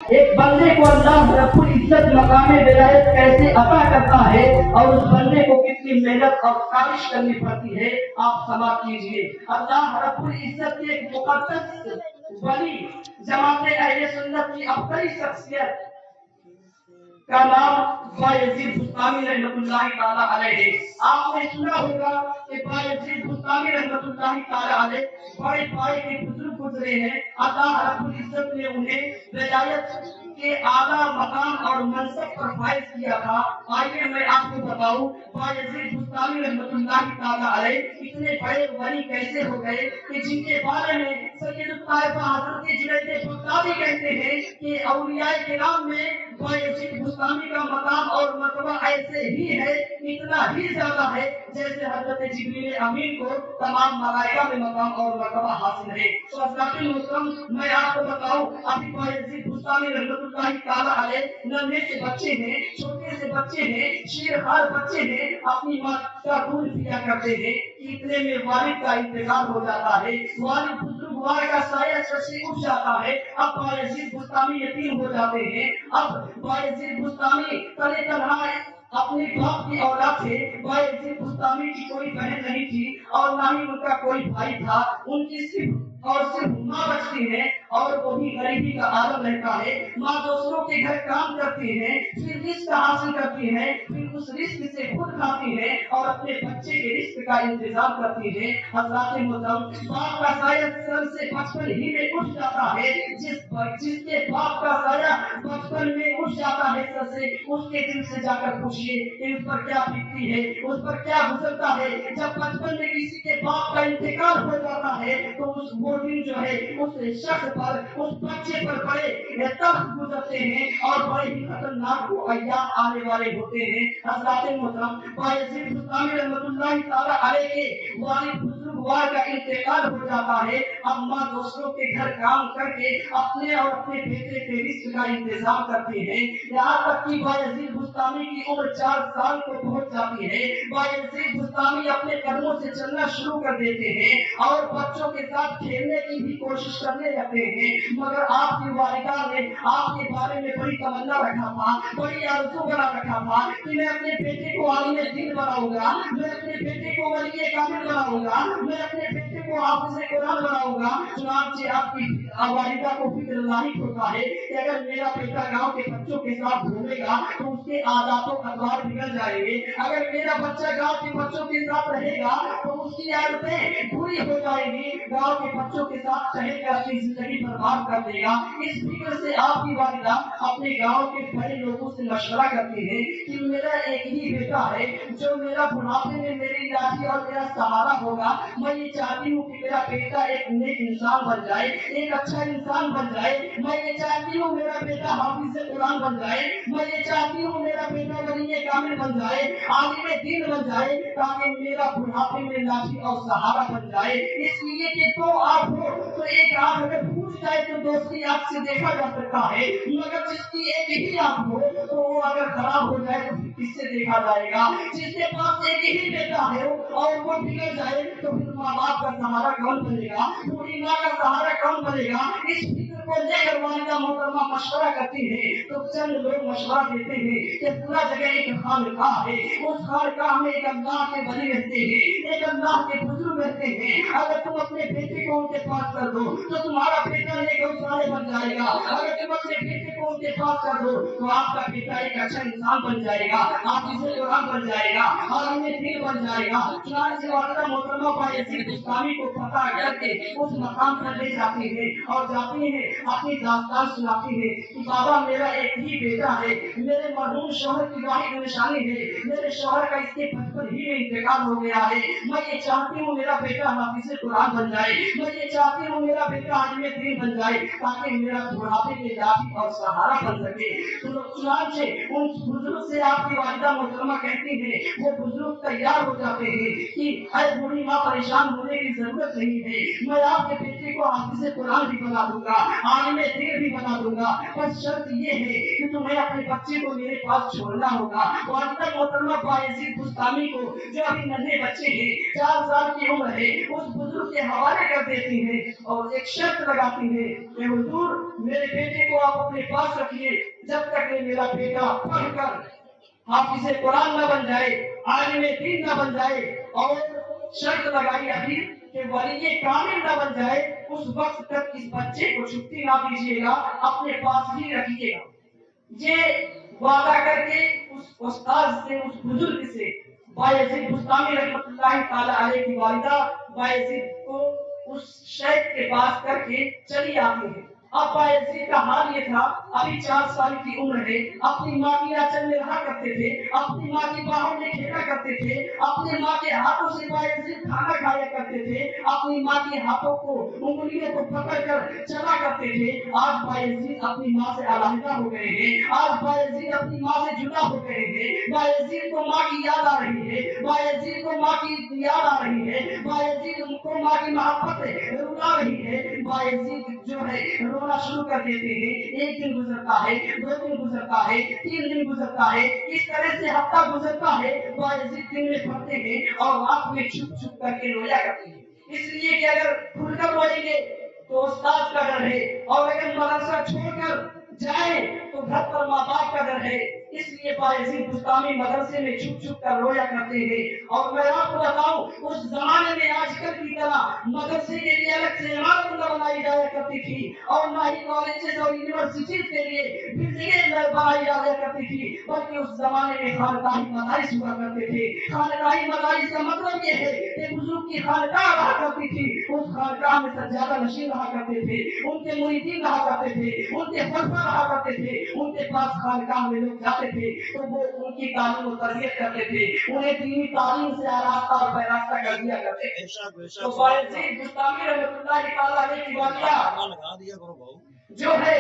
ایک بندے کو اللہ رب العزت مقام ولایت کیسے عطا کرتا ہے اور اس بندے کو کتنی محنت اور کاوش کرنی پڑتی ہے آپ سماعت کیجیے۔ اللہ رب العزت کے ایک مقدس ولی جماعت اہل سنت کی افضل شخصیت کا نام بایزید بستامی رحمۃ اللہ تعالی علیہ۔ آپ نے سنا ہوگا کہ بایزید بستامی رحمۃ اللہ تعالی علیہ بڑے پائے کے بزرگ گزرے ہیں۔ اللہ رب العزت نے انہیں ولایت کے اعلیٰ مقام اور منصب پر فائز کیا تھا۔ آئیے میں آپ کو بتاؤں بایزید بستامی رحمۃ اللہ تعالی علیہ اتنے بڑے ولی کیسے ہو گئے کہ جن کے بارے میں سید الطائفہ حضرت جنید بغدادی کہتے ہیں کہ اولیاء کرام میں بایزید بستامی کا مقام اور مرتبہ ایسے ہی ہے، اتنا ہی زیادہ ہے جیسے حضرت جبریل امین کو تمام ملائکہ میں مقام اور مرتبہ حاصل ہے۔ تو حضرات محترم میں آپ کو بتاؤں ابھی بایزید بستامی رحمۃ اللہ تعالی علیہ ننھے سے بچے ہیں، چھوٹے سے بچے ہیں، شیرخوار بچے ہیں، اپنی ماں کا دودھ پیا کرتے ہیں، اتنے میں والد کا انتقال ہو جاتا ہے، والد بزرگوار کا سایہ سر سے اٹھ جاتا ہے۔ اب بایزید بستامی یتیم ہو جاتے ہیں۔ اب بایزید بستامی تنہا تنہا اپنے باپ کی اولاد تھے۔ بایزید بستامی کی کوئی بہن نہیں تھی اور نہ ہی ان کا کوئی بھائی تھا، ان کی صرف ماں بچتی ہے اور وہ بھی غریبی کا عالم رہتا ہے۔ ماں دوسروں کے گھر کام کرتی ہے، پھر رزق حاصل کرتی ہے، پھر اس رزق سے خود کھاتی ہے اور اپنے بچے کے رزق کا انتظام کرتی ہے۔ حضرات محترم باپ کا سایہ سر سے بچپن ہی میں اٹھ جاتا ہے، جس کے باپ کا سایہ بچپن میں اٹھ جاتا ہے سر سے، اس کے دل سے جا کر پوچھیے کہ اس پر کیا بیتتی ہے، اس پر کیا گزرتا ہے۔ جب بچپن میں کسی کے باپ کا انتقال ہو جاتا ہے تو وہ دن جو ہے اس شخص پر، اس بچے پر بڑے تلخ گزرتے ہیں اور بڑے ہی خطرناک ایام آنے والے ہوتے ہیں۔ حضرات محترم بایزید بستامی رحمۃ اللہ تعالی علیہ کے والد بزرگوار کا انتقال ہو جاتا ہے۔ اب ماں دوسروں کے گھر کام کر کے اپنے اور اپنے بیٹے کے رزق کا انتظام کرتے ہیں، یہاں تک کہ بایزید بستامی کی عمر 4 سال کو پہنچ جاتی ہے۔ بایزید بستامی اپنے قدموں سے چلنا شروع کر دیتے ہیں اور بچوں کے ساتھ کھیلنے کی بھی کوشش کرنے لگتے ہیں، مگر آپ کی والدہ نے آپ کے بارے میں بڑی تمنا رکھا تھا، بڑی آرزو بنا رکھا تھا کہ میں اپنے بیٹے کو عالم دین بناؤں گا، میں اپنے بیٹے کو ولی کامل بناؤں گا، میں اپنے بیٹے کو حافظ قرآن بناؤں گا۔ چنانچہ آپ کی والدہ کو فکر لاحق ہوتا ہے کہ اگر میرا بیٹا گاؤں کے بچوں کے ساتھ گھومے گا تو اس کے عادات و اخلاق بگڑ جائیں گے، اگر میرا بچہ گاؤں کے بچوں کے ساتھ رہے گا تو اس کی عادتیں بری ہو جائیں گی، گاؤں کے بچوں کے ساتھ رہ کر اپنی زندگی برباد کر دے گا۔ اس فکر سے آپ کی والدہ اپنے گاؤں کے بڑے لوگوں سے مشورہ کرتی ہے کہ میرا ایک ہی بیٹا ہے جو میرا بڑھاپے میں میری لاٹھی اور میرا سہارا ہوگا، میں یہ چاہتی ہوں کہ میرا بیٹا ایک نیک انسان بن جائے، ایک اچھا انسان بن جائے، میں یہ چاہتی ہوں میرا بیٹا حافظ قرآن بن جائے، میں یہ چاہتی ہوں میرا بیٹا ولی کامل بن جائے، عالم دین بن جائے، تاکہ میرا بڑھاپے میں لاٹھی اور سہارا بن جائے۔ اس لیے کہ دو آنکھ ہو تو ایک آنکھ اگر پھوٹ جائے تو دوسری آنکھ سے دیکھا جا سکتا ہے، مگر جس کی ایک ہی آنکھ ہو تو وہ اگر خراب ہو جائے تو کس سے دیکھا جائے گا؟ جس کے پاس ایک ہی بیٹا ہے اور وہ بگڑ جائے تو پھر ماں باپ کا سہارا کون بنے گا؟ بوڑھی ماں کا سہارا کون بنے گا؟ اس فکر کو لے کر والدہ محترمہ مشورہ کرتی ہے تو چند لوگ مشورہ دیتے ہیں کہ پورا جگہ ایک خانقاہ ہے، اس خانقاہ میں ایک اللہ کے ولی رہتے ہیں، ایک اللہ کے بزرگ رہتے ہیں، اگر تم اپنے بیٹے کو ان کے پاس کر دو تو تمہارا بیٹا نیک اور صالح بن جائے گا، اگر تم اپنے بیٹے کو ان کے پاس کر دو تو آپ کا بیٹا ایک اچھا انسان بن جائے گا، حافظ قرآن بن جائے گا، عالم دین بن جائے گا۔ چنانچہ والدہ محترمہ بایزید بستامی کو پتہ کر کے اس مقام پر لے جاتی ہے اور جاتی ہے اپنی داستان سناتی ہے کہ بابا میرا ایک ہی بیٹا ہے، میرے مرحوم شوہر کی واحد نشانی ہے، میرے شوہر کا اس کے بچپن ہی میں انتقال ہو گیا ہے، میں یہ چاہتی ہوں میرا بیٹا حافظ قرآن بن جائے، میں یہ چاہتی ہوں میرا بیٹا عالم دین بن جائے تاکہ میرا بڑھاپے میں لاٹھی اور سہارا بن سکے۔ چنانچہ ان بزرگ سے آپ کی والدہ محترمہ کہتی ہے، وہ بزرگ تیار ہو جاتے ہیں کہ اے بوڑھی ماں پریشان ہونے کی ضرورت نہیں ہے، میں آپ کے بیٹے बेटे को हाफिज़ कुरान भी बना दूंगा, आलिम दीन भी बना दूंगा, पर शर्त ये है कि तुम्हें अपने बच्चे को मेरे पास छोड़ना होगा। और अंदर मोहतरमा बायजीद बुस्तामी को, जो अभी नन्हे बच्चे हैं, 4 साल की उम्र है, उस बुजुर्ग के हवाले कर देती है और एक शर्त लगाती है कि हुजूर मेरे बेटे को आप अपने पास रखिए जब तक ये मेरा बेटा पढ़कर हाफिज़ कुरान न बन जाए, आलिम दीन न बन जाए, और शर्त लगाई अभी कि वली कामिल न बन जाए, उस वक्त तक इस बच्चे को छुट्टी ना दीजिएगा, अपने पास ही रखिएगा। ये वादा करके उस उस्ताद से, उस बुजुर्ग से बायजीद बुस्तामी रहमतुल्लाह ताला अलैह की वालिदा बायजीद को उस शेख के पास करके चली आती है। अब बायजीद का हाल ये था, अभी 4 साल की उम्र है, अपनी माँ की आंचल में रहा करते थे, अपनी माँ की बाहों में खेला करते थे, अपनी माँ के हाथों से बायजीद खाना खाया करते थे, अपनी माँ के हाथों को, उंगलियों को पकड़कर चला करते थे। आज बायजीद अपनी माँ से अलहदा हो गए हैं, आज बायजीद अपनी माँ से जुदा हो गए हैं, बायजीद को माँ की याद आ रही है, बायजीद को माँ की याद आ रही है, बायजीद को माँ की मोहब्बत रुला रही है। बायजीद जो है रोना शुरू कर देते हैं। एक दिन गुजरता है, 2 दिन गुजरता है, 3 दिन गुजरता है, इस तरह से हफ्ता गुजरता है। बायजीद दिन में पढ़ते हैं और रात में छुप छुप करके रोया करते हैं, इसलिए कि अगर खुलकर रोएंगे तो उस्ताद का डर है, और अगर मदरसा छोड़कर जाए तो घर पर माँ बाप का डर है। इसलिए बायजीद बुस्तामी मदरसे में छुप छुप कर रोया करते हैं। और मैं आपको बताऊं, उस जमाने में आजकल की तरह मदरसे के लिए अलग से इमारत न बनाई जाया करती थी, और ना ही कॉलेजेस और यूनिवर्सिटीज के लिए बिल्डिंगें बनाई जाया करती थी, बल्कि उस जमाने में खानकाही मदारिस हुआ करते थे। खानकाही मदारिस का मतलब ये है कि बुजुर्ग की खानकाह रहा करती थी, उस खानकाह में सज्जादा नशीन रहा करते थे, उनके मुरीदीन रहा करते थे, उनके खलफा रहा करते थे, उनके पास खानकाह में लोग जाते थे तो वो उनकी तालीम और तरबियत करते थे, उन्हें दीनी तालीम से आरास्ता और पैरास्ता कर दिया करते थे। तो बायजीद बुस्तामी रहमतुल्लाह ताला अलैह की वालिदा जो है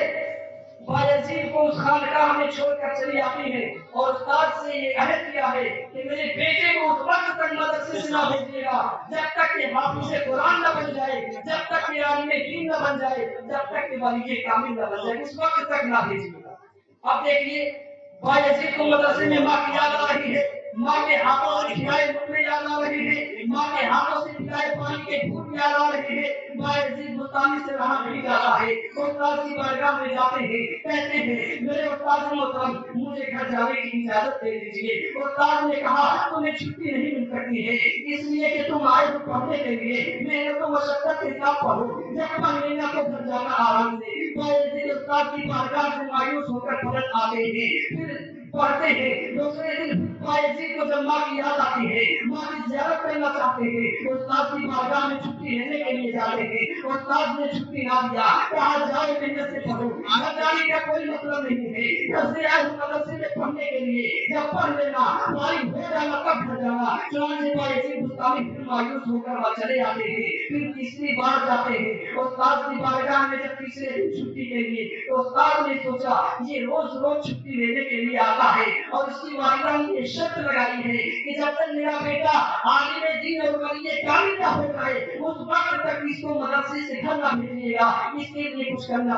बायजीद को उस खानकाह में छोड़कर चली आती है, और उस्ताद से ये अहद किया है कि मेरे बेटे को उस वक्त तक मदरसे से ना भेजिएगा जब तक कि हाफिज़ कुरान न बन जाए, जब तक कि आलिम दीन न बन जाए, जब तक कि वली कामिल न बन जाए, उस वक्त तक ना भेजिएगा। अब देखिए बायजीद को मदरसे में माँ की याद आ रही है, माँ के हाथों से खिलाए लुकमे याद आ रहे हैं, माँ के हाथों से पिलाए पानी के घूंट याद आ रहे हैं। बायजीद बुस्तामी से रहा नहीं जाता है, उस्ताद की बारगाह में जाते हैं, कहते हैं मेरे उस्ताद मोहतरम मुझे घर जाने की इजाजत दे दीजिए। उस्ताद ने कहा तुम्हें छुट्टी नहीं मिल सकती है, इसलिए कि तुम आए हो पढ़ने के लिए, मेरे तो मशक्कत के साथ पढ़ो, जब पढ़ लेना तो घर जाना आराम से। बायजीद उस्ताद की बारगाह से मायूस होकर पलट आते हैं, फिर पढ़ते हैं। दूसरे दिन बायजीद को जब माँ की याद आती है, माँ की ज़ियारत करना चाहते हैं, उस्ताद की बारगाह में छुट्टी लेने के लिए जाते हैं। उस्ताद ने छुट्टी ना दिया, कहा जाओ मेहनत से पढ़ो, घर जाने का कोई मतलब नहीं है, घर से आए मदरसे में पढ़ने के लिए, जब पढ़ लेना फारिग हो जाना तब घर जाना। चुनांचे बायजीद बुस्तामी फिर मायूस होकर वहाँ चले आते हैं, फिर तीसरी बार जाते हैं उस्ताद की बारगाह में। जब तीसरे दिन छुट्टी के लिए, तो उस्ताद ने सोचा ये रोज रोज छुट्टी लेने के लिए आता है, और इसकी वालिदा ने शर्त लगाई है कि जब तक मेरा बेटा आलिम दीन और वली कामिल ना हो जाए, उस वक्त तक इसको मदरसे से घर ना भेजिएगा, इसके लिए कुछ करना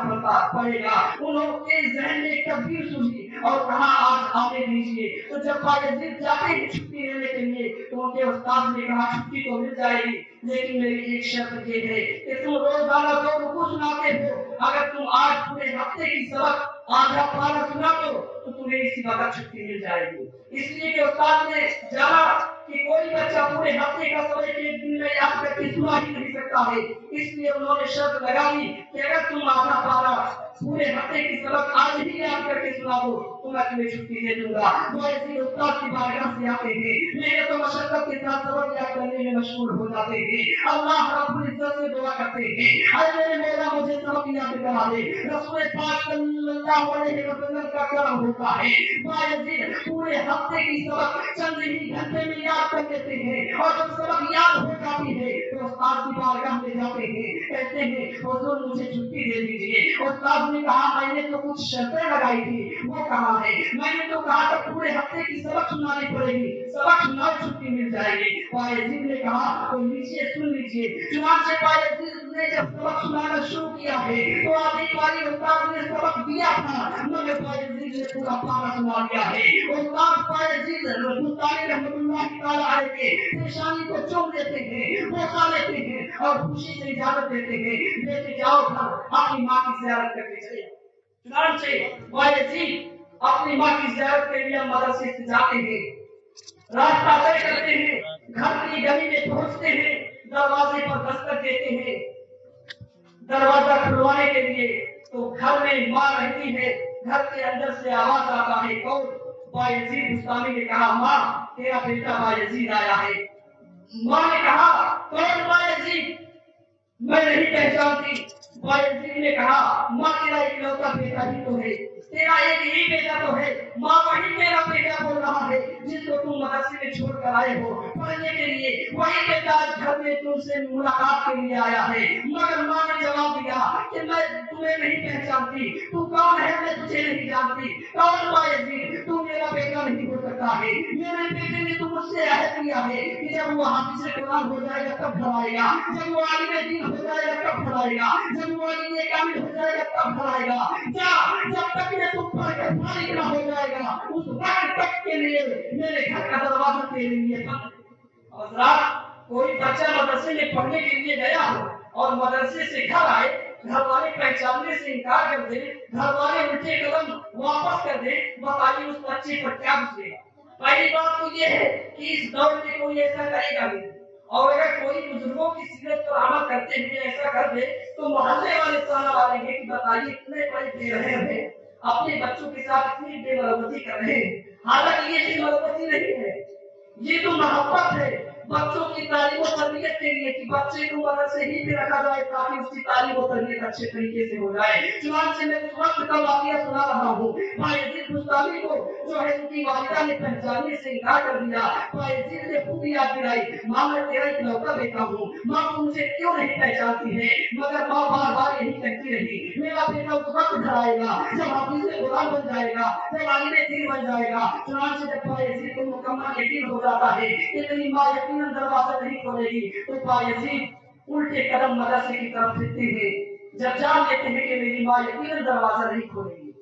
पड़ेगा। उनके जहन में तब्दील सूझी और कहा आज आने दीजिए। तो जब बायजीद जाते हैं छुट्टी लेने के लिए, तो उनके उस्ताद ने कहा छुट्टी तो मिल जाएगी, लेकिन मेरी एक शर्त ये है कि तुम रोजाना 2 रुकू सुनाते हो, अगर तुम आज पूरे हफ्ते की सबक आधा पारा सुना दो तो तुम्हें इसी वक्त छुट्टी मिल जाएगी। इसलिए कि उस्ताद ने जाना कि कोई बच्चा पूरे हफ्ते का सबक एक दिन में याद करके सुना ही नहीं सकता है, इसलिए उन्होंने शर्त लगाई कि अगर तुम आधा पारा पूरे हफ्ते की सबक आज ही याद करके सुना दो तो मैं तुम्हें छुट्टी दे दूंगा। बायजीद उस्ताद की बारगाह से आते हैं, मेरे तो मशक्कत के साथ सबक याद करने में मशगूल हो जाते हैं, अल्लाह रब्बुल इज्जत से दुआ करते हैं, अरे मेरे मौला मुझे सबक याद करा दे। रसूल पाक सल्लल्लाहु सल्लल्लाहु अलैहि वसल्लम का करम होता है। बायजीद पूरे हफ्ते की सबक चंद ही घंटे में याद कर लेते हैं, और जब सबक याद हो जाती है तो उस्ताद की बारगाह में जाते हैं, कहते हैं हुजूर मुझे छुट्टी दे दीजिए। उस्ताद ने कहा मैंने तो कुछ शर्तें लगाई थी, वो कहा है? मैंने तो कहा था पूरे हफ्ते की सबक सुनानी पड़ेगी, सबक सुनाओ छुट्टी मिल जाएगी। बायजीद ने कहा तो लीजिए सुन लीजिए। चुनांचे बायजीद ने जब सबक सुनाना शुरू किया है तो आधी वाली उस्ताद ने सबक दिया था, मगर बायजीद ने पूरा पारा सुना दिया है। उस्ताद बायजीद मुस्तानी रहमतुल्लाह तआला अलैह के पेशानी को चूम लेते हैं, बोसा लेते हैं और खुशी से इजाजत देते हैं, लेके जाओ घर अपनी माँ की ज़ियारत करके चले। चुनांचे बायजीद अपनी माँ की ज़ियारत के लिए मदरसे से जाते हैं, रास्ता तय करते हैं, घर की गली में पहुंचते हैं, दरवाजे पर दस्तक देते हैं। दरवाजा खुलवाने के लिए तो घर में माँ रहती है, घर के अंदर से आवाज आता है कौन? बायजीद बुस्तामी ने कहा माँ तेरा बेटा बायजीद आया है। माँ ने कहा कौन बायजीद? मैं नहीं पहचानती। बायजीद ने कहा माँ तेरा इकलौता बेटा ही तो है, तेरा एक ही बेटा तो है। माँ वही मेरा बेटा बोल रहा है जिसको तुम मदरसे में छोड़ कर आए हो पढ़ने के लिए, वही बेटा आज घर में तुमसे मुलाकात के लिए आया है। मगर माँ ने जवाब दिया कि मैं तुम्हें नहीं पहचानती, तू कौन है मैं तुझे नहीं जानती। कौन बायजीद? तू मेरा बेटा नहीं हो सकता है। मेरे बेटे ने तो मुझसे अहद किया है कि जब वो हाफिज़ कुरान हो जाएगा तब घर आएगा, जब वो आलिम दीन हो जाएगा तब घर आएगा, जब वो आलिम कामिल हो जाएगा तब घर आएगा। जा जब तक ये तुम पढ़ के फारिग ना हो जाएगा उस वक्त तक के लिए मेरे घर का दरवाजा तेरे लिए बंद। और रात कोई बच्चा मदरसे में पढ़ने के लिए गया हो और मदरसे से घर आए, घर वाले पहचानने से इनकार कर दे, घर वाले उल्टे कदम वापस कर दे, बताइए उस बच्चे पर क्या गुजरेगा? पहली बात तो ये है कि इस दौर में कोई ऐसा करेगा नहीं, और अगर कोई बुजुर्गों की सीरत पर अमल करते हुए ऐसा कर दे तो मोहल्ले वाले ताना मारेंगे कि बताइए इतने बड़े बेरहम हैं, अपने बच्चों के साथ इतनी बेमरवती कर रहे हैं। हालांकि ये बेमरवती नहीं है, ये तो मोहब्बत है बच्चों की तालीम और तरबियत के लिए कि बच्चे को मदरसे ही पे रखा जाए ताकि उसकी तालीम और तरबियत अच्छे तरीके से हो जाए। चुनांचे मैं उस वक्त का वाकया सुना रहा हूँ। बायजीद बुस्तामी को जो है उनकी वालिदा ने पहचानने से इनकार कर दिया। बायजीद ने खूब याद दिलाई माँ मैं तेरा इकलौता बेटा हूँ, माँ तू मुझे क्यों नहीं पहचानती है? मगर माँ बार बार यही कहती रही मेरा बेटा उस वक्त घर आएगा जब हाफिज़ कुरान बन जाएगा, जब आलिम दीन बन जाएगा। चुनांचे जब बायजीद को मुकम्मल यकीन हो जाता है कि तेरी माँ यकीनन दरवाजा नहीं खोलेगी तो बायजीद उल्टे कदम मदरसे की तरफ फिरते हैं, जब जान लेते हैं कि मेरी माँ यकीनन दरवाजा नहीं खोलेगी।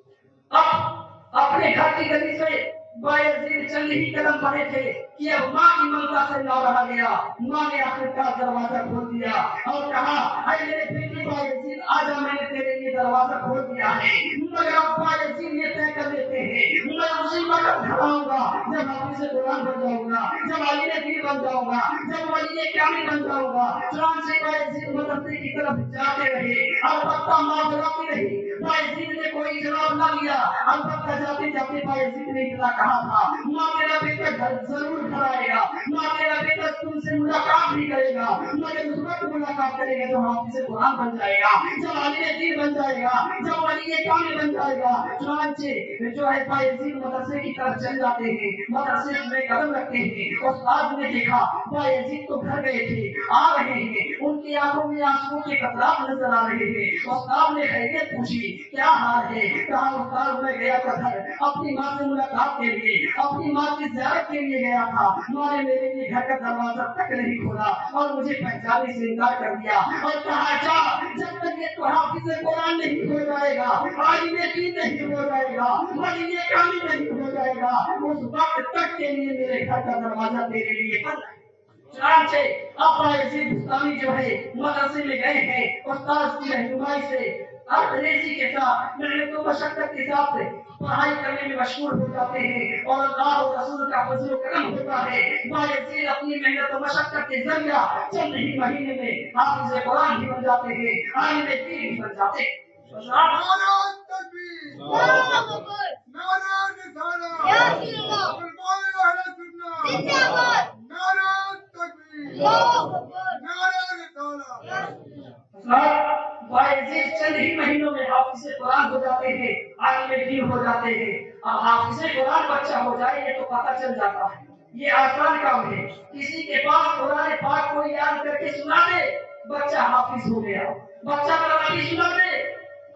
अब अपने घर की गली से बायजीद चंद ही कदम बढ़े थे कि अब माँ की ममता से ना रहा गया। माँ ने आखिरकार दरवाजा खोल दिया और कहा अरे मेरे बेटे बायजीद आजा मैंने तेरे लिए दरवाजा खोल दिया है। मगर अब बायजीद ये तय कर लेते हैं मैं उसी वक्त घर आऊंगा जब हाफिज़ कुरान बन जाऊंगा, जब आलिम दीन बन जाऊंगा, जब वली कामिल बन जाऊंगा। चुनांचे बायजीद मदरसे की तरफ जाते रहे, अलबत्ता माँ बुलाती रही, बायजीद ने कोई जवाब न दिया। अलबत्ता जाते जाते बायजीद ने इतना कहा था माँ तेरा बेटा घर जरूर घर आएगा, माँ तेरा बेटा तुमसे मुलाकात भी करेगा, मगर उस वक्त मुलाकात करेगा जब हाफिज़ कुरान बन जाएगा, जब आलिम दीन बन जाएगा, जब वली कामिल बन जाएगा। चुनांचे जो है बायजीद मदरसे की तरफ चल जाते हैं, मदरसे में कदम रखते हैं। उस्ताद ने देखा बायजीद तो घर गए थे, आ रहे हैं, उनकी आंखों में आंसुओं के कतरात नजर आ रहे हैं। उस्ताद ने खैरियत पूछी क्या हाल है? कहा उस्ताद मैं गया था घर अपनी माँ से मुलाकात के लिए, अपनी माँ की ज़ियारत के लिए गया था। माँ ने मेरे लिए घर का दरवाजा तक नहीं खोला और मुझे पहचानने से इनकार कर दिया और कहा जा जब तक ये तो हाफिज़ कुरान नहीं हो जाएगा, आलिम दीन नहीं हो जाएगा, वली कामिल नहीं हो जाएगा, उस वक्त तक के लिए मेरे घर का दरवाजा तेरे लिए बंद है। चुनांचे अब बायजीद बुस्तामी जो है मदरसे में गए हैं, उस्ताद की रहनुमाई से अंग्रेजी के साथ मेहनत व मशक्कत के साथ पढ़ाई करने में मशहूर हो जाते हैं और अल्लाह और रसूल का फजल करम होता है। बायजीद अपनी मेहनत व मशक्कत के जरिया चंद ही महीने में हाफिज़ कुरान भी बन जाते हैं, आलिम दीन भी बन जाते हैं। नारा तकबीर, अल्लाहू अकबर, नारा रिसालत, या अल्लाह, कुर्बान अहले सुन्नत, जिंदाबाद, नारा तकबीर, अल्लाहू अकबर, नारा रिसालत, या अल्लाह। बायजीद चंद ही महीनों में हाफिज़ कुरान हो जाते हैं आलिम दीन हो जाते हैं। अब हाफिज कुरान बच्चा हो जाए ये तो पता चल जाता है, ये आसान काम है। किसी के पास कुरान पाक को याद करके सुना दे, बच्चा हाफिज हो गया। बच्चा तरावी सुना दे,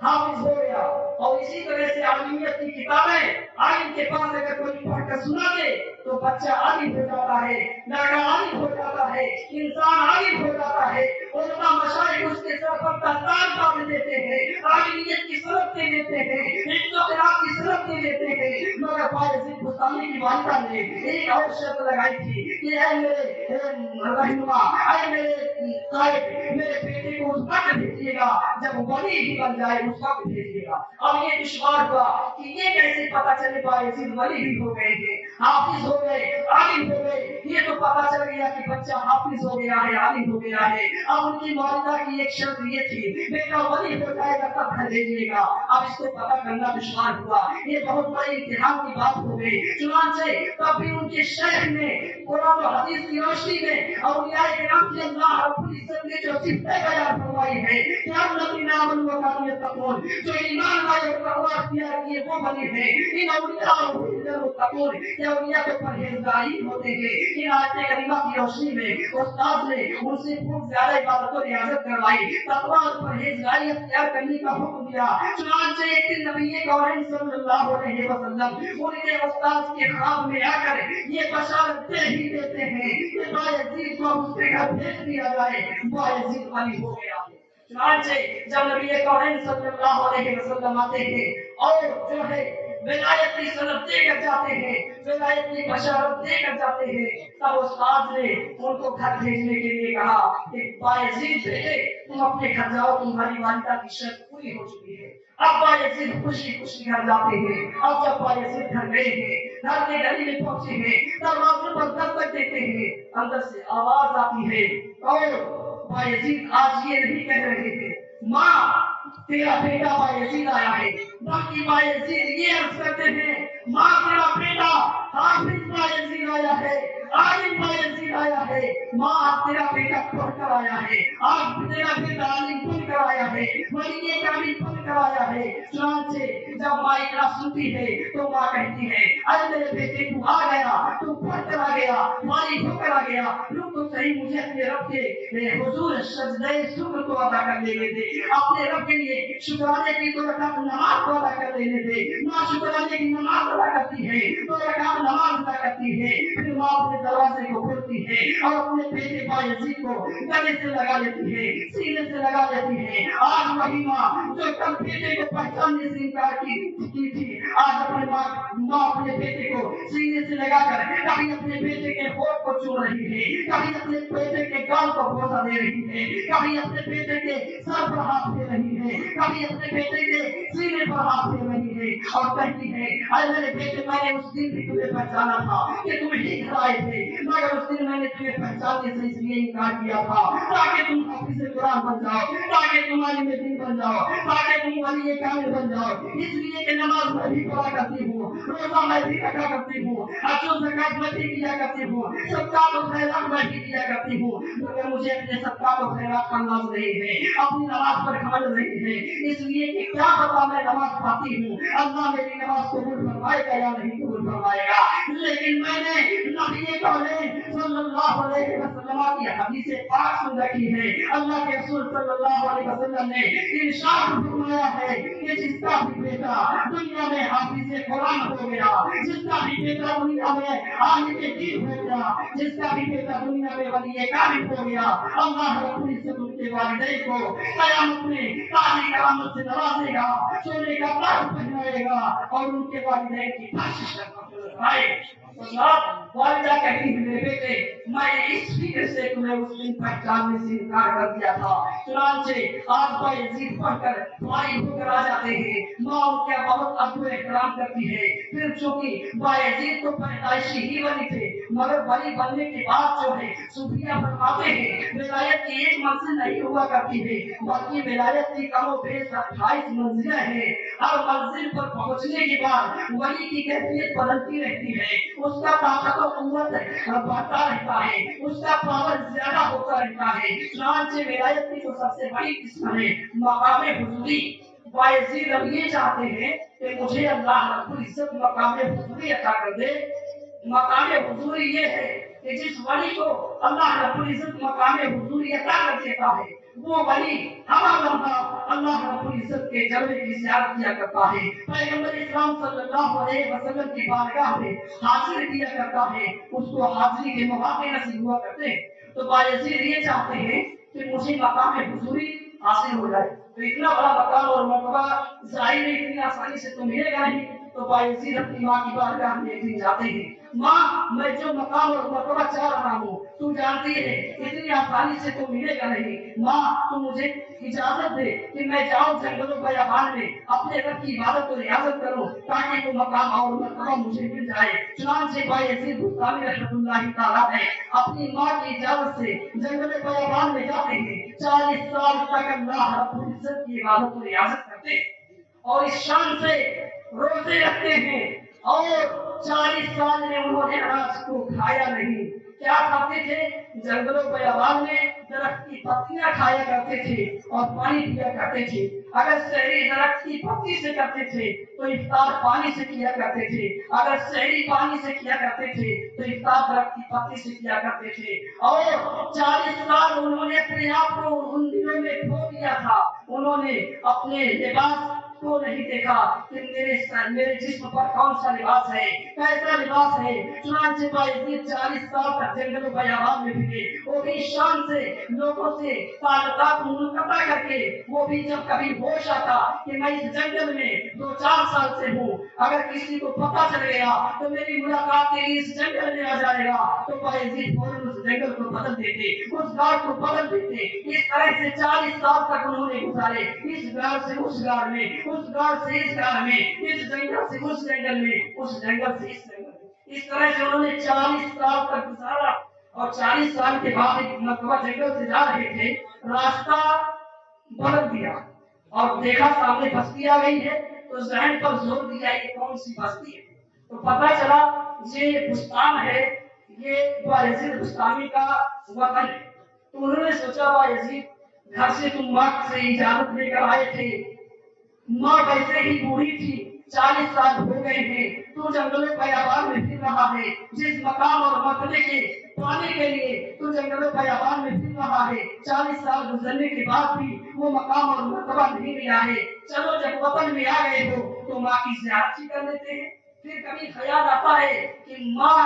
हाफिज हो गया। और इसी तरह से आलिमियत की किताबें आलिम के पास अगर कोई पढ़कर सुना दे तो बच्चा आलिम हो जाता है, लड़का आलिम हो जाता है, इंसान आलिम हो जाता है। उलमा मशाइख उसके सर पर दस्तार बांध देते हैं, आलिमियत की सनद दे देते हैं, इख्तिलाफ की सनद दे देते हैं। मगर बायजीद बुस्तामी की वालिदा ने एक और शर्त लगाई थी कि ऐ मेरे रहनुमा, ऐ मेरे कायद, मेरे बेटे को उस वक्त भेजिएगा जब वली ही बन जाए, उस वक्त भेजिएगा। अब ये दुश्वार हुआ कि ये कैसे पता चले बायजीद वली भी हो गए थे, हाफिज हो गए, आलिम हो गए। ये तो पता चल गया कि बच्चा हाफिज हो गया है, आलिम हो गया है। अब उनकी वालिदा की एक शर्त ये थी, बेटा वली हो जाएगा तब घर भेजिएगा। अब इसको पता करना दुश्वार हुआ, ये बहुत बड़ी इम्तिहान की बात हो गई। चुनांचे तब भी उनके शेख ने कुरान और हदीस की रोशनी में औलियाए किराम की अल्लाह रब्बुल इज्जत ने जो सिफतें बयान फरमाई है कि अल्लज़ीना आमनू व कानू यत्तकून, जो ईमान लाए और तकवा अख्तियार किए वो बने हैं। इन औलिया और मुत्तकून, ये औलिया तो परहेजगारी होते हैं। इन आयत करीमा की रोशनी में उस्ताद ने उनसे खूब ज्यादा इबादत और रियाजत करवाई, तकवा और परहेजगारी अख्तियार करने का हुक्म दिया। चुनांचे एक दिन नबी कौन सल्लल्लाहु अलैहि वसल्लम उनके उस्ताद के ख्वाब में आकर ये बशारत दे ही देते हैं कि बायजीद को उसके घर भेज दिया जाए, बायजीद वली हो गया। चुनांचे जब नबी कौन सल्लल्लाहु अलैहि वसल्लम आते हैं और जो है विलायत की सनद देकर जाते हैं, विलायत की बशारत देकर जाते हैं, तब उस्ताद ने उनको घर भेजने के लिए कहा कि बायजीद बेटे तुम अपने घर जाओ, तुम्हारी वालिदा की शर्त पूरी हो चुकी है। अब बायजीद खुशी खुशी घर जाते हैं। अब जब बायजीद घर गए हैं, घर के गली में पहुंचे हैं, दरवाजे पर दस्तक देते हैं, अंदर से आवाज आती है और बायजीद आज ये नहीं कह रहे थे माँ तेरा बेटा बायजीद आया है, बल्कि बायजीद ये अर्ज करते हैं माँ तेरा बेटा हाफिज बायजीद आया है, आलिम बायजीद आया है। माँ तेरा बेटा पढ़कर आया है, आज तेरा बेटा आलिम बनकर आया है, वली कामिल बनकर आया है। चुनांचे जब माँ इतना सुनती है तो माँ कहती है अरे मेरे बेटे तू आ गया, तू पढ़कर आ गया, वाली होकर आ गया, रुक तो सही मुझे अपने रब के हुजूर सजदे शुक्र को अदा कर लेने दे, अपने रब के लिए शुक्राने की 2 रकात नमाज को अदा कर लेने दे। माँ शुक्राने की नमाज अदा करती है, 2 रकात नमाज अदा करती है, फिर माँ अपने दरवाजे को खोलती है और अपने बेटे बायजीद को गले से लगा लेती है, सीने से लगा लेती है। आज वही माँ जो कल बेटे को पहचानने से इनकार की थी, आज अपने माँ अपने बेटे को सीने से लगाकर कभी अपने बेटे के होठ को चूम रही है, कभी अपने बेटे के गाल को बोसा दे रही है, कभी अपने बेटे के सर पर हाथ दे रही है, कभी अपने बेटे के सीने पर हाथ दे रही है और कहती है अरे मेरे बेटे मैंने उस दिन भी तुम्हें पहचाना था कि तुम ही घर आए थे, मगर उस दिन मैंने तुम्हें पहचानने से इसलिए इनकार किया था ताकि तुम हाफिज़ कुरान बन जाओ, ताकि तुम आलिम दीन बन जाओ, ताकि तुम वली कामिल बन जाओ। इसलिए कि नमाज मैं भी पढ़ा करती हूँ, रोजा मैं भी रखा करती हूँ, हज ज़कात मैं भी किया करती हूँ, सदका और खैरात मैं भी किया करती हूँ, मगर मुझे अपने सदका और खैरात पर नाज नहीं है, अपनी नमाज पर घमंड नहीं है। इसलिए कि क्या पता मैं नमाज पढ़ती हूँ, अल्लाह मेरी नमाज कबूल फरमाएगा या नहीं कबूल फरमाएगा। लेकिन मैंने नबी सल्लल्लाहु अलैहि वसल्लम की हदीस पाक सुन रखी है। अल्लाह के रसूल सल्लल्लाहु अलैहि वसल्लम ने इरशाद फरमाया है कि जिसका भी बेटा दुनिया में हाफिज़ कुरान हो गया, जिसका भी बेटा दुनिया में आलिम दीन हो गया, जिसका भी बेटा दुनिया में वली कामिल हो गया, अल्लाह रब्बुल इज्जत उनके वालिदैन को क़यामत में ताज करामत से नवाजेगा, सोने का ताज पहनाएगा और उनके वालिदैन की बख्शिश करवाएगा। वालिदा कहती है मेरे बेटे मैं इस फिक्र से तुम्हें उस दिन पहचानने से इनकार कर दिया था। चुनांचे आज बायजीद पढ़कर वाली होकर आ जाते हैं, माँ उनका बहुत अदब एहतराम करती है। फिर चूंकि बायजीद तो पैदाइशी ही वली थे, मगर वली बनने के बाद जो है सूफिया फरमाते हैं विलायत की एक मंजिल नहीं हुआ करती है, बल्कि विलायत की कमो बेश 28 मंजिलें हैं। हर मंजिल पर पहुंचने के बाद वली की कैफियत बदलती रहती है, उसका ताकत और कुव्वत बढ़ता रहता है, उसका पावर ज्यादा होता रहता है। चुनांचे विलायत की जो सबसे बड़ी किस्म है मकाम हुजूरी, बायजीद अब ये चाहते हैं کہ مجھے اللہ رب العزت مقام حضوری عطا کر دے۔ مقام حضوری یہ ہے کہ جس ولی کو اللہ رب العزت مقام حضوری عطا کر دیتا ہے وہ ولی ہمارا اللہ رب العزت کے جلوے کی زیارت کیا کرتا ہے، پیغمبر اسلام صلی اللہ علیہ وسلم کی بارگاہ میں حاضر کیا کرتا ہے، اس کو حاضری کے مواقع نصیب ہوا کرتے ہیں۔ تو بایزید یہ چاہتے ہیں کہ مجھے مقام حضوری حاصل ہو جائے، تو اتنا بڑا مقام اور مرتبہ ظاہر اتنی آسانی سے تو ملے گا نہیں۔ تو بایزید اپنی ماں کی بارگاہ میں ایک دن جاتے ہیں، ماں میں جو مقام اور مرتبہ چاہ رہا ہوں تو جانتی ہے اتنی آسانی سے تو ملے گا نہیں، ماں تو مجھے اجازت دے کہ میں جاؤں جنگلوں بیابان میں اپنے رب کی عبادت و ریاضت کروں تاکہ وہ مقام اور مرتبہ مجھے مل جائے۔ چنانچہ بایزید بستامی رحمۃ اللہ تعالیٰ ہے اپنی ماں کی اجازت سے جنگل بیابان میں جاتے ہیں، 40 سال تک اللہ رب العزت کی عبادت و ریاضت کرتے ہیں اور اس شان سے روزے رکھتے ہیں، اور 40 سال میں انہوں نے اناج کو کھایا نہیں۔ کیا کھاتے تھے؟ جنگلوں بیابان میں درخت کی پتیاں کھایا کرتے تھے اور پانی پیا کرتے تھے۔ اگر سحری درخت کی پتی سے کرتے تھے تو افطار پانی سے کیا کرتے تھے، اگر سحری پانی سے کیا کرتے تھے تو افطار درخت کی پتی سے کیا کرتے تھے۔ اور 40 سال انہوں نے اپنے آپ کو ان دنوں میں کھو دیا تھا، انہوں نے اپنے لباس کو نہیں دیکھا کہ میرے جسم پر کون سا لباس ہے، کیسا لباس ہے۔ چنانچہ بایزید 40 سال تک جنگل و بیابان میں پھرے، وہ بھی شان سے لوگوں سے تعلقات منقطع کر کے، وہ بھی جب کبھی ہوش آتا کہ میں اس جنگل میں 2-4 سال سے ہوں، اگر کسی کو پتہ چل گیا تو میری ملاقات کے لیے اس جنگل میں آ جائے گا تو بایزید فوراً اس جنگل کو بدل دیتے، اس گاڑ کو بدل دیتے۔ اس طرح سے 40 سال تک انہوں نے گزارے، اس گاڑ سے اس گاڑ میں، اس گاڑ سے اس گاڑ میں، اس جنگل سے اس جنگل میں، اس جنگل سے اس جنگل میں۔ اس طرح سے انہوں نے 40 سال تک گزارا، اور 40 سال کے بعد ایک مرتبہ جنگل سے جا رہے تھے، راستہ بدل دیا اور دیکھا سامنے بستی آ گئی ہے، تو ذہن پر زور دیا یہ کون سی بستی ہے، تو پتہ چلا یہ بستان ہے، یہ بایزید بستانی کا وطن ہے۔ تو انہوں نے سوچا بایزید گھر سے تم ماں سے اجازت لے کر آئے تھے، ماں ویسے ہی بوڑھی تھی، 40 سال ہو گئے ہیں، تو جنگلوں بیابان میں پھر رہا ہے، جس مقام اور مرتبے کے پانے کے لیے تو جنگلوں بیابان میں پھر رہا ہے، 40 سال گزرنے کے بعد بھی وہ مقام اور مرتبہ نہیں ملا ہے۔ چلو جب وطن میں آ گئے ہو تو ماں کی زیارت ہی کر لیتے ہیں۔ پھر کبھی خیال آتا ہے کہ ماں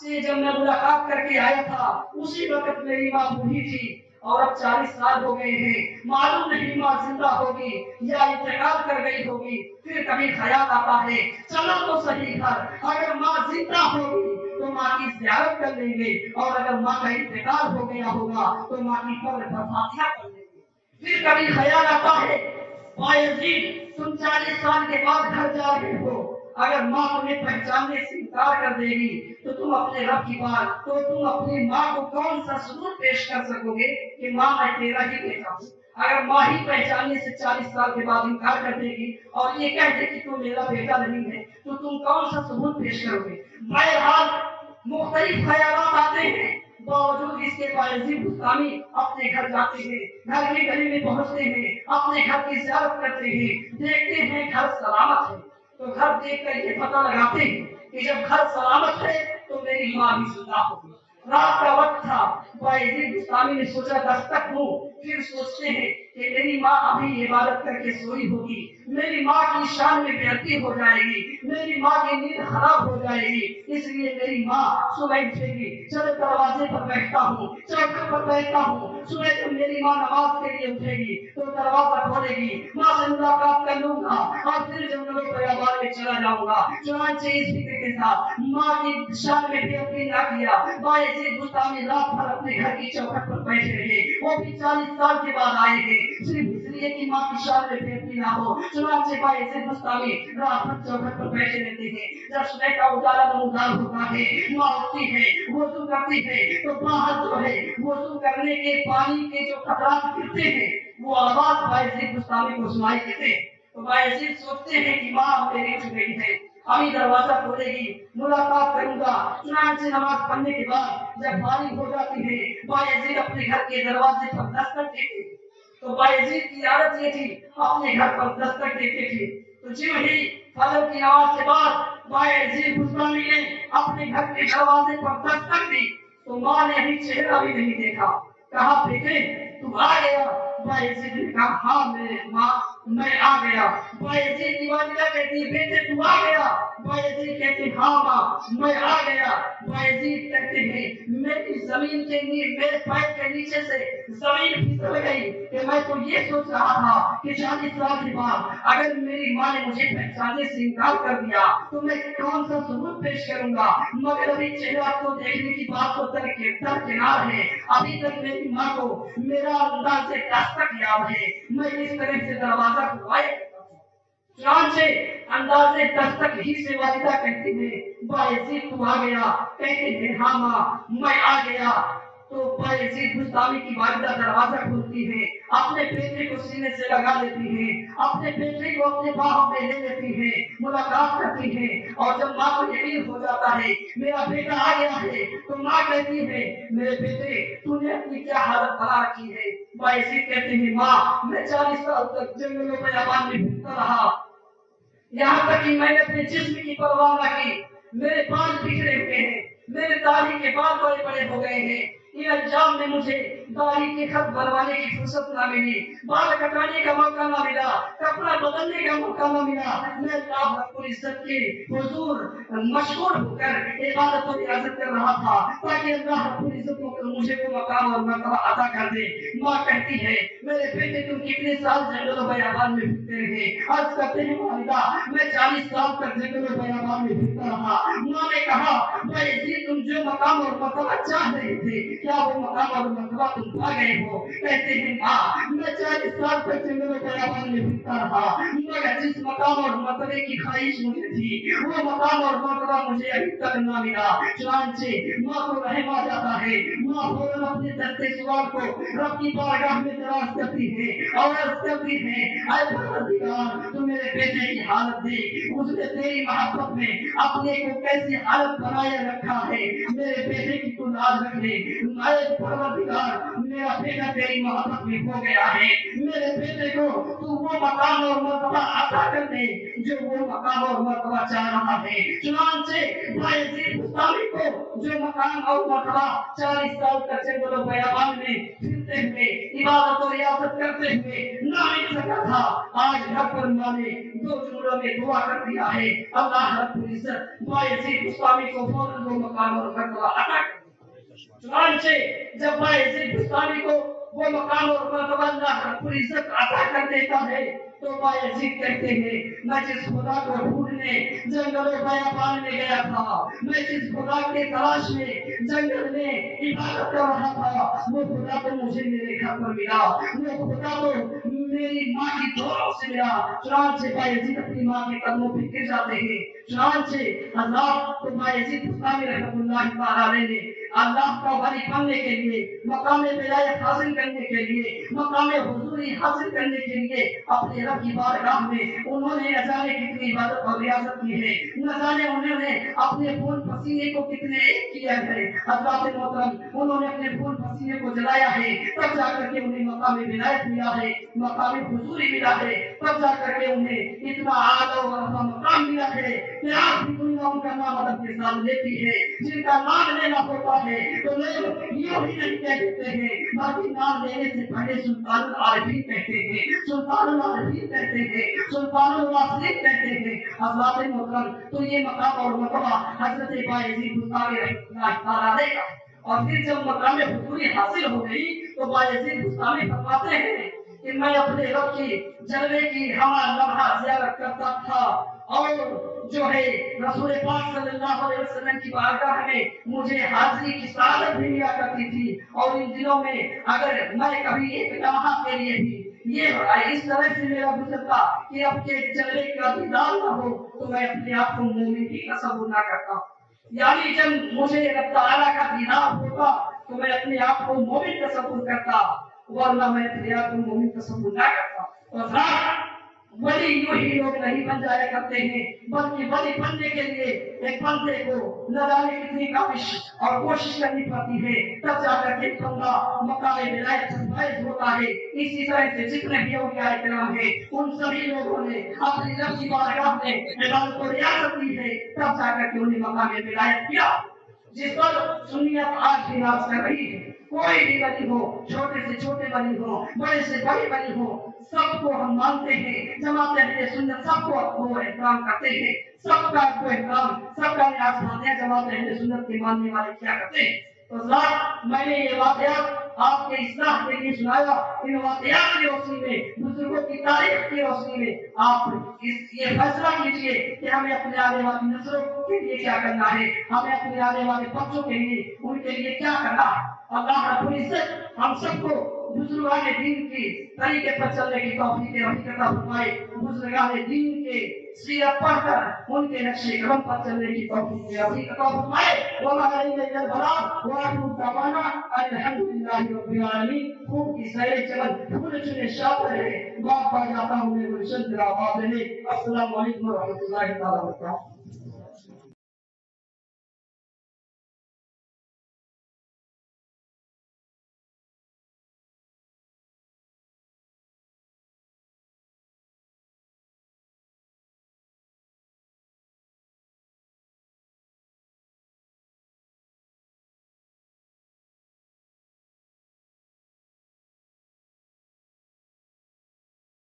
سے جب میں ملاقات کر کے آیا تھا اسی وقت میری ماں بوڑھی تھی، اور اب 40 سال ہو گئے ہیں، معلوم نہیں ماں زندہ ہوگی یا انتقال کر گئی ہوگی۔ پھر کبھی خیال آتا ہے چلو تو صحیح گھر، اگر ماں زندہ ہوگی تو ماں کی زیارت کر لیں گے، اور اگر ماں کا انتقال ہو گیا ہوگا تو ماں کی قبر پر فاتحہ کر لیں گے۔ پھر کبھی خیال آتا ہے بایزید تم 40 سال کے بعد گھر جا رہے ہو، اگر ماں تمہیں پہچاننے سے انکار کر دے گی تو تم اپنے رب کی بات، تو تم اپنی ماں کو کون سا ثبوت پیش کر سکو گے کہ ماں میں تیرا ہی بیٹا ہوں؟ اگر ماں ہی پہچاننے سے 40 سال کے بعد انکار کر دے گی اور یہ کہہ دے کہ تو میرا بیٹا نہیں ہے تو تم کون سا ثبوت پیش کرو گے؟ بہرحال مختلف خیالات آتے ہیں، باوجود اس کے بایزید بستانی اپنے گھر جاتے ہیں، گھر کی گلی میں پہنچتے ہیں، اپنے گھر کی زیارت کرتے ہیں، دیکھتے ہیں گھر سلامت ہے، تو گھر دیکھ کر یہ پتہ لگاتے ہیں کہ جب گھر سلامت ہے تو میری ماں بھی زندہ ہوگی۔ رات کا وقت تھا، بایزید بستانی نے سوچا دستک ہوں، پھر سوچتے ہیں کہ میری ماں ابھی عبادت کر کے سوئی ہوگی، میری ماں کی شان میں بے عدلی ہو جائے گی، میری ماں کی نیند خراب ہو جائے گی، اس لیے میری ماں صبح اٹھے گی، چلو دروازے پر بیٹھتا ہوں، چوکھٹ پر بیٹھتا ہوں، صبح جب میری ماں نماز کے لیے اٹھے گی تو دروازہ کھولے گی، ماں سے ملاقات کر لوں گا اور پھر جنگلوں بیابان میں چلا جاؤں گا۔ چنانچہ اس فکر کے ساتھ ماں کی شان میں بے عدلی نہ کیا، بایزید بستانی رات بھر اپنے گھر کی چوکھٹ پر بیٹھے رہے، وہ بھی 40 سال کے بعد آئے ہیں، صرف اس لیے کہ ماں کی شان میں بے عدلی نہ ہو۔ چنانچہ بایزید بستانی رات بھر چوکھٹ پر بیٹھے رہتے ہیں، جب صبح کا اجالا نمودار ہوتا ہے، ماں اٹھتی ہے، وضو کرتی ہے، تو باہر جو ہے وضو کرنے کے پانی کے جو قطرات گرتے ہیں وہ آواز بایزید بستانی کو سنائی دیتے ہیں، تو بایزید سوچتے ہیں کہ ماں میری اٹھ گئی ہے، ابھی دروازہ کھولے گی، ملاقات کروں گا۔ چنانچہ نماز پڑھنے کے بعد جب فارغ ہو جاتی ہے، بایزید اپنے گھر کے دروازے پر دستک دیتے، تو بایزید کی عادت یہ تھی اپنے گھر پر دستک دیتے تھے، تو جو ہی फजर की नमाज के बाद बायजीद बुस्तामी ने अपने घर के दरवाजे पर दस्तक दी तो माँ ने अभी चेहरा भी नहीं देखा। कहा बेटे तू आ गया? बायजीद ने कहा हाँ मेरे माँ मैं आ गया। बायजीद की वालिदा कहती है बेटे तू आ गया? बायजीद कहते हाँ माँ मैं आ गया। बायजीद कहते हैं मेरी जमीन के मेरे पैर के नीचे से जमीन फिसल गई कि मैं तो ये सोच रहा था कि 40 साल के बाद अगर मेरी माँ ने मुझे पहचानने से इनकार कर दिया तो मैं कौन सा सबूत पेश करूंगा। मगर अभी चेहरा तो देखने की बात तो दरकिनार है, अभी तक मेरी माँ को मेरा अंदाज से दस्तक याद है, मैं किस तरह से दरवाजा खुलवाए। चुनाचे अंदाजे दस्तक ही से वालिदा कहती है बायजीद तू आ गया? कहते हैं हाँ माँ मैं आ गया। तो बायजीद बुस्तामी की वालिदा दरवाजा खोलती है, अपने बेटे को सीने से लगा लेती है, अपने बेटे को अपने बाहों में ले लेती है, मुलाकात करती है। और जब माँ को यकीन हो जाता है मेरा बेटा आ गया है तो माँ कहती है मेरे बेटे तूने अपनी क्या हालत बना रखी है। बायजीद कहते हैं माँ मैं 40 साल तक जंगलों में आबाद में घूमता रहा, यहाँ तक कि मैंने अपने जिस्म की परवाह न की, मेरे बाल बिखरे हुए हैं, मेरे दाढ़ी के बाल बड़े बड़े हो गए हैं, इन अंजाम में मुझे दाढ़ी के खत बनवाने की फुर्सत ना मिली, बाल कटाने का मौका ना मिला, कपड़ा बदलने का मौका ना मिला। मैं अल्लाह रब्बुल इज्जत के हुजूर मशगूल होकर इबादत और रियाजत कर रहा था ताकि अल्लाह रब्बुल इज्जत मुझे वो मकाम और मर्तबा अता कर दे। माँ कहती है मेरे बेटे तुम कितने साल जंगलों बयाबान में घूमते रहे? अर्ज करते हैं वालिदा मैं 40 साल तक जंगलों बयाबान में घूमता रहा। माँ ने कहा बायजीद तुम जो मकाम और मर्तबा चाह रहे थे क्या वो मकाम और मर्तबा तुम पा गए हो? कहते हैं माँ मैं 40 साल तक जंगलों बयाबान में घूमता रहा, मगर जिस मकाम और मर्तबे की ख्वाहिश मुझे थी वो मकाम और मर्तबा मुझे अभी तक ना मिला। चुनांचे माँ को रहम आ जाता है, माँ फौरन अपने दस्ते सवाल को रब की बारगाह में दराज करती है और अर्ज करती है ऐ परवरदिगार तू मेरे बेटे की हालत देख, उसने तेरी मोहब्बत में अपने को कैसी हालत बनाए रखा है, मेरे बेटे की तू लाज रख ले। ऐ परवरदिगार मेरा बेटा तेरी मोहब्बत में हो गया है, मेरे बेटे को तू वो मकाम और मर्तबा अता कर दे जो वो मकाम और मर्तबा चाह रहा है। चुनांचे बायजीद बुस्तामी को जो मकाम और मर्तबा 40 साल तक जंगलों बयाबान में फिरते हुए इबादत और रियासत करते हुए ना मिल सका था, आज घर पर माँ ने 2 जुमलों में दुआ कर दिया है अल्लाह रब्बुल इज्जत बायजीद बुस्तामी को फौरन वो मकाम और मर्तबा अता कर दे। चुनांचे जब बायजीद बुस्तामी को वो मकाम और मर्तबा अल्लाह रब्बुल इज्जत अता कर देता है तो बायजीद कहते हैं मैं जिस खुदा को ढूंढने जंगलों बयाबान में गया था, मैं जिस खुदा के तलाश में जंगल में इबादत कर रहा था वो खुदा तो मुझे मेरे घर पर मिला, वो खुदा तो मेरी माँ की दुआओं से मिला। चुनांचे बायजीद अपनी माँ के कदमों पे गिर जाते हैं। चुनांचे अल्लाह तो बायजीद बुस्तामी रहमतुल्लाह तआला अलैह ने अल्लाह का वली बनने के लिए, मकाम विलायत हासिल करने के लिए, मकाम हुजूरी हासिल करने के लिए अपने रब की बारगाह में उन्होंने न जाने कितनी इबादत और रियासत की है, न जाने उन्होंने अपने खून पसीने को कितने एक किया है। हज़रात मोहतरम उन्होंने अपने खून पसीने को जलाया है तब जाकर के उन्हें मकाम विलायत मिला है, मकाम हुजूरी मिला है, तब जाकर के उन्हें इतना आला और मकाम मिला है कि आज भी दुनिया उनका नाम अदब के साथ लेती है। जिनका नाम लेना होता है तो लोग यूं ही नहीं कह देते हैं, बाकी नाम लेने से पहले सुल्तानुल आरिफीन कहते हैं, सुल्तानुल आरिफीन कहते हैं, सुल्तानुल वासिलीन कहते हैं। हज़रात मोहतरम तो ये मकाम और मर्तबा हज़रत बायजीद बुस्तामी रहमतुल्लाह तआला अलैह का। और फिर जब मकाम हुजूरी हासिल हो गई तो बायजीद बुस्तामी फरमाते हैं कि मैं अपने रब की जलवे की हमा लम्हा ज़ियारत करता था और जो है रसूल पाक सल्लल्लाहु अलैहि वसल्लम की बारगाह में मुझे हाजिरी की सआदत भी मिला करती थी। और इन दिनों में अगर मैं कभी एक लम्हा के लिए भी ये इस तरह से मेरा गुजरता कि अब के जलवे का दीदार न हो तो मैं अपने आप को मोमिन की तसव्वुर ना करता, यानी जब मुझे रब तआला का दीदार होता तो मैं अपने आप को मोमिन तसव्वुर करता, वरना मैं अपने आप को मोमिन तसव्वुर ना करता। और वली यूं ही लोग नहीं बन जाया करते हैं, बल्कि वली बनने के लिए एक बंदे को न जाने कितनी काबिश और कोशिश करनी पड़ती है, तब जाकर के बंदा मकाम विलायत से फायज होता है। इसी तरह से जितने भी औलिया किराम हैं, उन सभी लोगों ने अपनी रब की बारगाह में इबादत को रियासत दी है, तब जाकर के उन्हें मकाम विलायत किया, जिस पर सुन्नियत आज भी नाज कर रही है। कोई भी वली हो, छोटे से छोटे वली हो, बड़े से बड़े वली हो, सबको हम मानते हैं। जमात अहले सुन्नत सबको वो एहतराम करते हैं, सबका को एहतराम, सबका न्याज मानते हैं। जमात अहले सुन्नत के मानने वाले क्या करते हैं? तो हज़रात, मैंने ये वाक़यात आपके इस्लाह के लिए सुनाया। इन वाक़यात की रोशनी में, बुजुर्गों की तारीख की रोशनी में आप ये फैसला कीजिए कि हमें अपने आने वाली नस्लों के लिए क्या करना है, हमें अपने आने वाले बच्चों के लिए, उनके लिए क्या करना है। अल्लाह रब्बुल इज्जत हम सबको बुजुर्गान दीन की तरीके पर चलने की तौफीक अता फरमाए। बुजुर्गान दीन के सीरत पढ़कर उनके नक्शे कदम पर चलने की तौफीक अता फरमाए। वमा अलैना इल्लल बलाग व आखिरु दअवाना अल्हम्दुलिल्लाहि रब्बिल आलमीन। खूब की सैर चमन फूल चुने शाद रहे, बात जाता हूँ मैं गुलशन तेरा आवाज़ है। अस्सलामु अलैकुम व रहमतुल्लाहि तआला व बरकातहू।